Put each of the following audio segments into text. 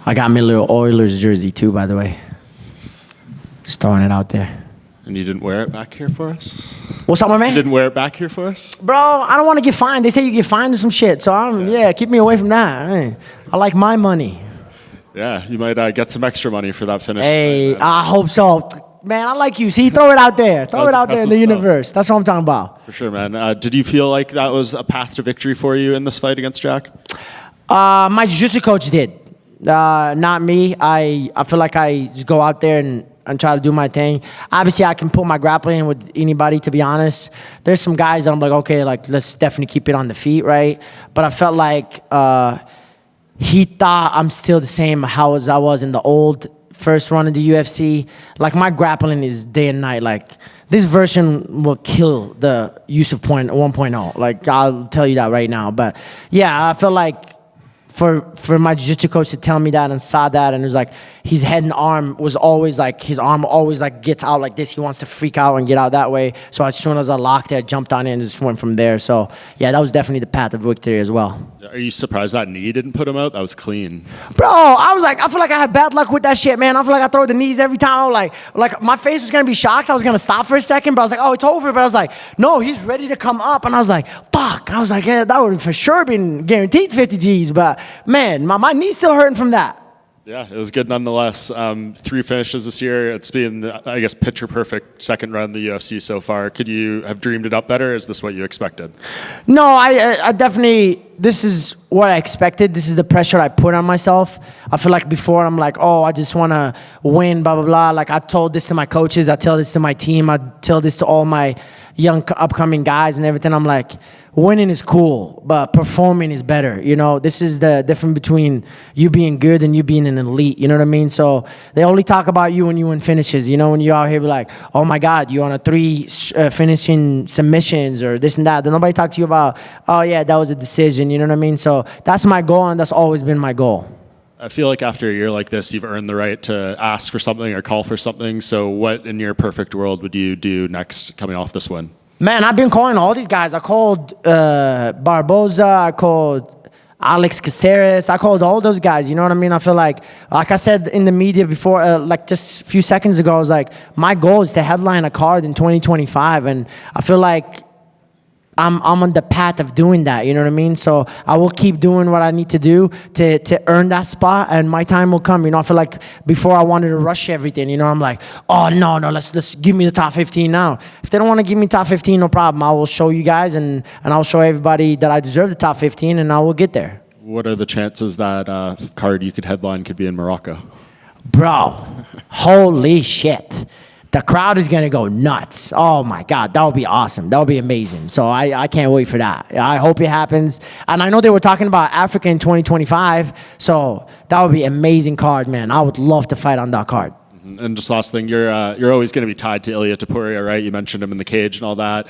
I got me a little Oilers jersey too, by the way. Just throwing it out there. And you didn't wear it back here for us? What's up, my man? You didn't wear it back here for us? Bro, I don't want to get fined. They say you get fined or some shit. So, keep me away from that. Hey, I like my money. Yeah, you might get some extra money for that finish. Hey, I hope so. Man, I like you. See, throw it out there. Throw it out there in the universe. That's what I'm talking about. For sure, man. Did you feel like that was a path to victory for you in this fight against Jack? My jiu-jitsu coach did. Not me. I feel like I just go out there and try to do my thing. Obviously, I can put my grappling with anybody, to be honest. There's some guys that I'm like, okay, like, let's definitely keep it on the feet, right? But I felt like he thought I'm still the same as I was in the old first run of the UFC. Like, my grappling is day and night. Like, this version will kill the Youssef 1.0. Like, I'll tell you that right now. But, yeah, I feel like for my jiu-jitsu coach to tell me that and saw that, and it was like his head and arm was always like, his arm always like gets out like this. He wants to freak out and get out that way. So as soon as I locked it, I jumped on it and just went from there. So yeah, that was definitely the path of victory as well. Are you surprised that knee didn't put him out? That was clean. Bro, I feel like I had bad luck with that shit, man. I feel like I throw the knees every time. Like my face was gonna be shocked. I was gonna stop for a second, but I was like, oh, it's over. But I was like, no, he's ready to come up. And I was like, fuck. I was like, yeah, that would have for sure been guaranteed 50 G's. But man, my knee's still hurting from that. Yeah, it was good nonetheless. 3 finishes this year. It's been, I guess, picture perfect second run in the UFC so far. Could you have dreamed it up better? Is this what you expected? No, I definitely, this is what I expected. This is the pressure I put on myself. I feel like before I'm like, oh, I just want to win, blah, blah, blah. Like I told this to my coaches. I tell this to my team. I tell this to all my young upcoming guys and everything. I'm like, winning is cool, but performing is better. You know, this is the difference between you being good and you being an elite. You know what I mean? So they only talk about you when you win finishes. You know, when you're out here like, oh my God, you're on a 3 finishing submissions or this and that. Then nobody talk to you about, oh yeah, that was a decision. You know what I mean? So that's my goal, and that's always been my goal. I feel like after a year like this, you've earned the right to ask for something or call for something. So what in your perfect world would you do next coming off this win? Man, I've been calling all these guys. I called Barboza. I called Alex Caceres. I called all those guys. You know what I mean? I feel like I said in the media before, like just a few seconds ago, I was like, my goal is to headline a card in 2025. And I feel like I'm on the path of doing that, you know what I mean? So I will keep doing what I need to do to earn that spot, and my time will come. You know, I feel like before I wanted to rush everything, you know, I'm like, oh no, let's give me the top 15 now. If they don't want to give me top 15, no problem. I will show you guys and I'll show everybody that I deserve the top 15, and I will get there. What are the chances that card you could headline could be in Morocco? Bro, holy shit. The crowd is going to go nuts. Oh, my God. That would be awesome. That would be amazing. So I can't wait for that. I hope it happens. And I know they were talking about Africa in 2025. So that would be an amazing card, man. I would love to fight on that card. And just last thing, you're always going to be tied to Ilia Topuria, right? You mentioned him in the cage and all that.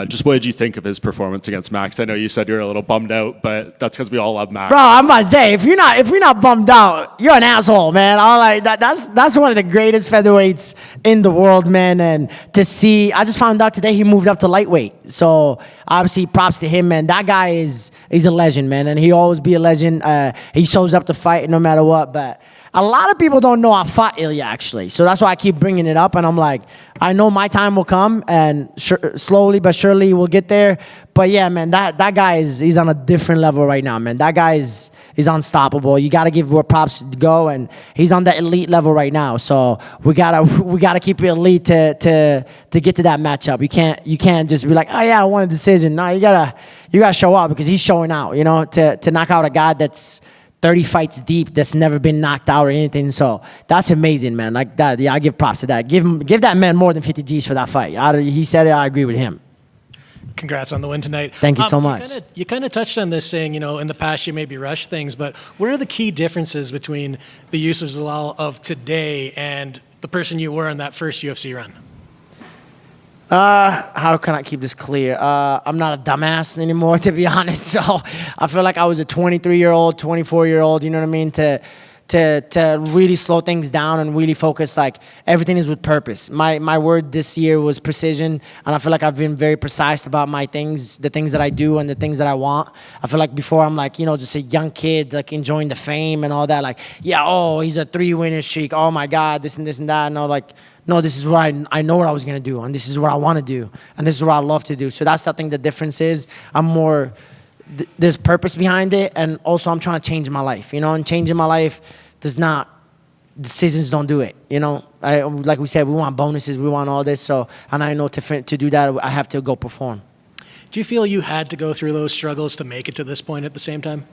Just what did you think of his performance against Max? I know you said you were a little bummed out, but that's because we all love Max. Bro, I'm about to say, if you're not bummed out, you're an asshole, man. I'm like that's one of the greatest featherweights in the world, man. And to see, I just found out today he moved up to lightweight. So obviously, props to him, man. That guy he's a legend, man, and he'll always be a legend. He shows up to fight no matter what, but a lot of people don't know I fought Ilia, actually. So that's why I keep bringing it up. And I'm like, I know my time will come, and slowly but surely we'll get there. But yeah, man, that guy he's on a different level right now, man. That guy is unstoppable. You got to give where props go, and he's on the elite level right now. So we gotta keep it elite to get to that matchup. You can't just be like, oh yeah, I won a decision. No, you gotta show up, because he's showing out. You know, to knock out a guy that's 30 fights deep, that's never been knocked out or anything. So that's amazing, man. Like that, yeah, I give props to that. Give that man more than 50 G's for that fight. He said it, I agree with him. Congrats on the win tonight. Thank you so much. You kind of touched on this, saying, you know, in the past you maybe rushed things, but what are the key differences between the Youssef Zalal of today and the person you were in that first UFC run? How can I keep this clear? I'm not a dumbass anymore, to be honest. So I feel like I was a 23-year-old, 24-year-old, you know what I mean? To to really slow things down and really focus. Like everything is with purpose. My word this year was precision, and I feel like I've been very precise about my things, the things that I do and the things that I want. I feel like before I'm like, just a young kid like enjoying the fame and all that. Like, yeah, oh, he's a 3-winner streak. Oh my God, this and that. No, like, no, this is what I know what I was gonna do, and this is what I want to do, and this is what I love to do. So that's I think the difference is I'm more. There's purpose behind it, and also I'm trying to change my life, and changing my life decisions don't do it, like we said, we want bonuses, we want all this, so, and I know to do that, I have to go perform. Do you feel you had to go through those struggles to make it to this point at the same time?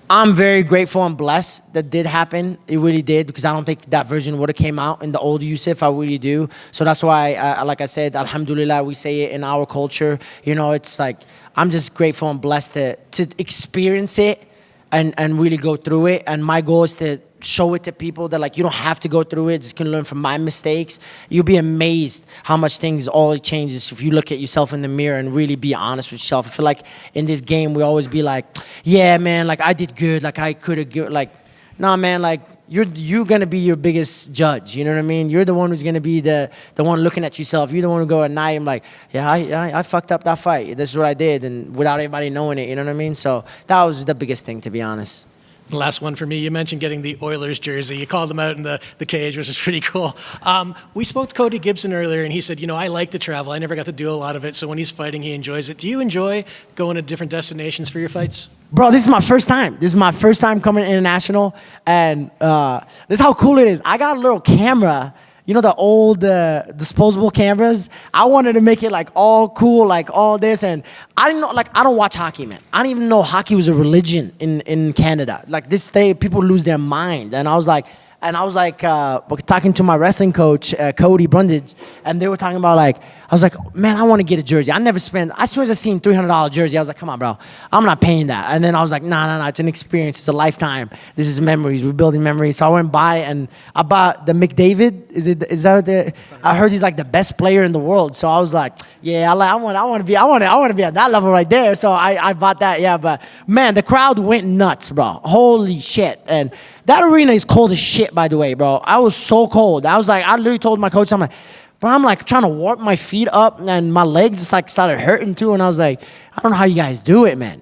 I'm very grateful and blessed that did happen. It really did, because I don't think that version would have came out in the old Youssef. I really do. So that's why, like I said, alhamdulillah, we say it in our culture. It's like, I'm just grateful and blessed to experience it and really go through it. And my goal is to show it to people that like you don't have to go through it, just can learn from my mistakes. You'll be amazed how much things all changes if you look at yourself in the mirror and really be honest with yourself. I feel like in this game we always be like, yeah man, like I did good, like I could have good, like nah man, like you're gonna be your biggest judge, you know what I mean? You're the one who's gonna be the one looking at yourself. You're the one who go at night and like, yeah, I fucked up that fight, this is what I did, and without anybody knowing it, you know what I mean? So that was the biggest thing, to be honest. The last one for me, you mentioned getting the Oilers jersey. You called them out in the cage, which is pretty cool. We spoke to Cody Gibson earlier, and he said, I like to travel. I never got to do a lot of it, so when he's fighting, he enjoys it. Do you enjoy going to different destinations for your fights? Bro, this is my first time. This is my first time coming international, and this is how cool it is. I got a little camera, the old disposable cameras. I wanted to make it like all cool, like all this, and I didn't know, like I don't watch hockey, man. I didn't even know hockey was a religion in Canada. Like this day, people lose their mind, and I was like, talking to my wrestling coach, Cody Brundage, and they were talking about like, I was like, man, I want to get a jersey. As soon as I seen $300 jersey, I was like, come on, bro, I'm not paying that. And then I was like, no, it's an experience. It's a lifetime. This is memories. We're building memories. So I went by and I bought the McDavid. Is that I heard he's like the best player in the world. So I was like, yeah, I want to be at that level right there. So I bought that. Yeah, but man, the crowd went nuts, bro. Holy shit. And that arena is cold as shit, by the way, bro. I was so cold. I literally told my coach, I'm like trying to warp my feet up, and my legs just like started hurting too. And I was like, I don't know how you guys do it, man.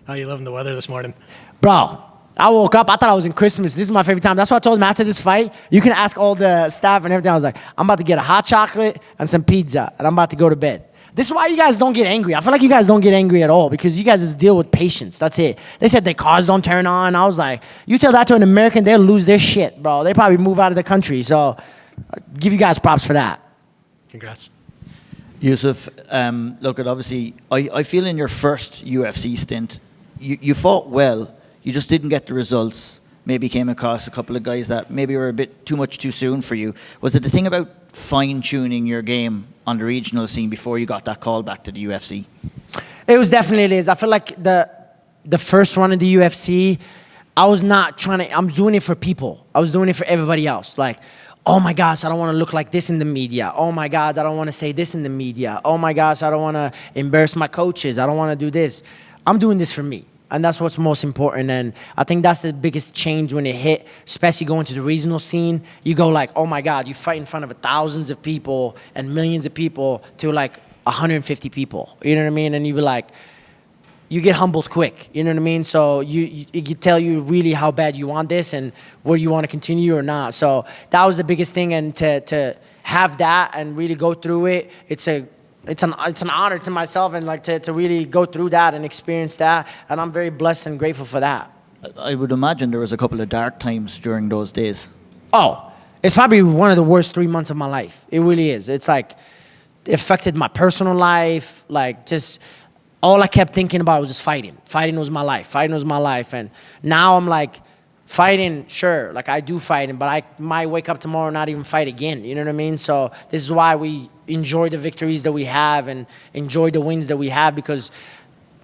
How you loving the weather this morning? Bro, I woke up, I thought I was in Christmas. This is my favorite time. That's why I told him after this fight, you can ask all the staff and everything. I was like, I'm about to get a hot chocolate and some pizza, and I'm about to go to bed. This is why you guys don't get angry. I feel like you guys don't get angry at all, because you guys just deal with patience. That's it. They said their cars don't turn on. I was like, you tell that to an American, they'll lose their shit, bro. They probably move out of the country. So I give you guys props for that. Congrats. Youssef, look, obviously, I feel in your first UFC stint, you fought well. You just didn't get the results. Maybe came across a couple of guys that maybe were a bit too soon for you. Was it the thing about fine-tuning your game on the regional scene before you got that call back to the UFC? It was definitely is. I feel like the first run in the UFC, I was not I'm doing it for people. I was doing it for everybody else. Like, oh my gosh, I don't want to look like this in the media. Oh my God, I don't want to say this in the media. Oh my gosh, I don't want to embarrass my coaches. I don't want to do this. I'm doing this for me. And that's what's most important. And I think that's the biggest change when it hit, especially going to the regional scene. You go like, oh my God, you fight in front of thousands of people and millions of people to like 150 people. You know what I mean? And you be like, you get humbled quick. You know what I mean? So it tell you really how bad you want this and where you want to continue or not. So that was the biggest thing. And to have that and really go through it, it's an honor to myself, and like to really go through that and experience that, and I'm very blessed and grateful for that. I would imagine there was a couple of dark times during those days. Oh, it's probably one of the worst 3 months of my life. It really is. It's like it affected my personal life. Like just all I kept thinking about was just fighting. Fighting was my life. Fighting was my life, and now I'm like, fighting, sure, like I do fighting, but I might wake up tomorrow and not even fight again. You know what I mean? So this is why we enjoy the victories that we have and enjoy the wins that we have, because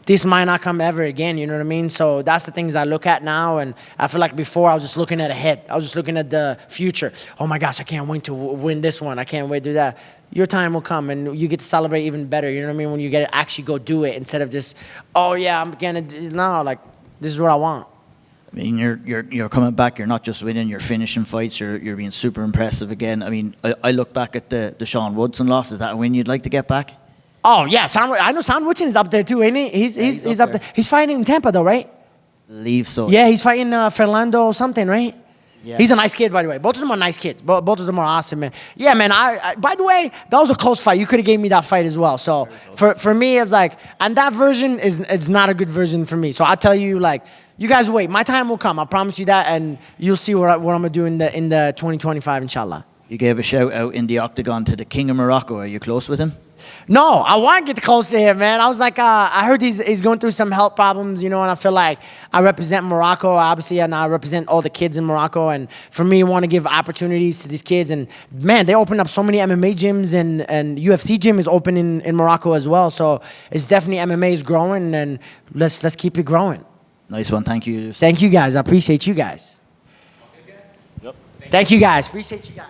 this might not come ever again. You know what I mean? So that's the things I look at now. And I feel like before I was just looking at ahead. I was just looking at the future. Oh my gosh, I can't wait to win this one. I can't wait to do that. Your time will come and you get to celebrate even better. You know what I mean? When you get to actually go do it instead of just, oh yeah, I'm going to, no, like this is what I want. I mean, you're coming back. You're not just winning. You're finishing fights. You're being super impressive again. I mean, I look back at the Sean Woodson loss. Is that a win you'd like to get back? Oh yeah, I know Sean Woodson is up there too, ain't he? He's up there. He's fighting in Tampa though, right? Leave so. Yeah, he's fighting Fernando something, right? Yeah. He's a nice kid, by the way. Both of them are nice kids. Both of them are awesome, man. Yeah, man. I by the way, that was a close fight. You could have gave me that fight as well. So for me, it's like, and that version it's not a good version for me. So I tell you, like, you guys wait. My time will come. I promise you that, and you'll see what I'm gonna do in the 2025, inshallah. You gave a shout out in the octagon to the King of Morocco. Are you close with him? No, I want to get close to him, man. I was like, I heard he's going through some health problems, you know, and I feel like I represent Morocco, obviously, and I represent all the kids in Morocco. And for me, I want to give opportunities to these kids. And man, they opened up so many MMA gyms, and UFC gym is open in Morocco as well. So it's definitely MMA is growing, and let's keep it growing. Nice one. Thank you. Thank you guys. I appreciate you guys. Thank you guys. Appreciate you guys.